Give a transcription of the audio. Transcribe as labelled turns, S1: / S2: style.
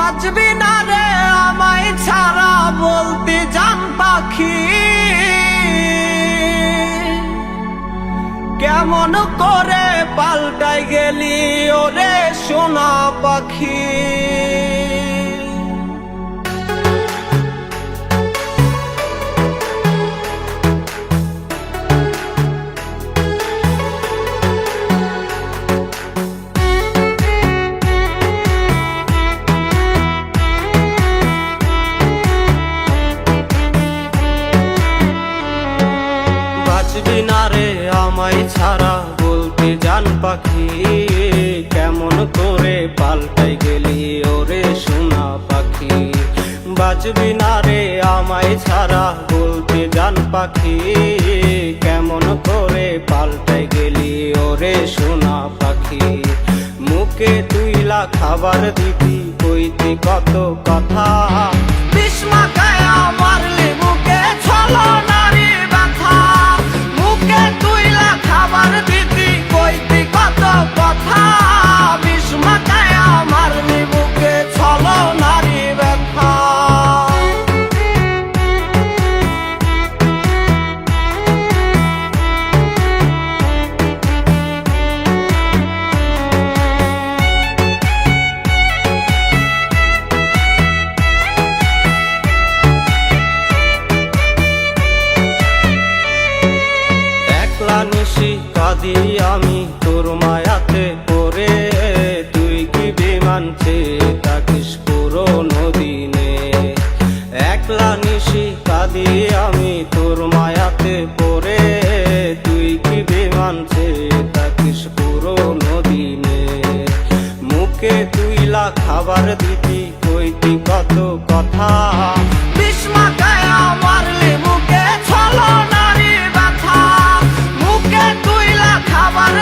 S1: বাঁচবি না রে আমায় ছাড়া বলতে জান পাখি, কেমন করে পাল্টাই গেলি ওরে সোনা পাখি। বাঁচবি না রে আমায় ছাড়া বলতে জান পাখি, কেমন করে পাল্টাই গেলি ওরে সোনা পাখি। বাঁচবি না রে আমায় ছাড়া বলতে জান পাখি, কেমন করে পাল্টাই গেলি ওরে সোনা পাখি। মুখে তুইলা খাবার দিবি কইতি কত কথা, বিষ মাখায় আমার লেবুকে ছলো নারী ব্যথা। মুখে তুইলা খাবার দিবি কইতি কত কথা, বিষ মাখায় আমার লেবুকে ছলো নারী ব্যথা। নিশি কাঁদি আমি তোর মায়াতে পড়ে, তুই কি বিমান চেয়ে থাকিস পুরোনো দিনে। একলা নিশি কাঁদি আমি তোর মায়াতে পড়ে, তুই কি বিমান চেয়ে থাকিস পুরোনো দিনে। মুখে তুইলা খাবার দিতি কইতি কত কথা, বিষ মাখায় আমার লেবুকে ছলো নারী ব্যথা। মুখে তুইলা খাবার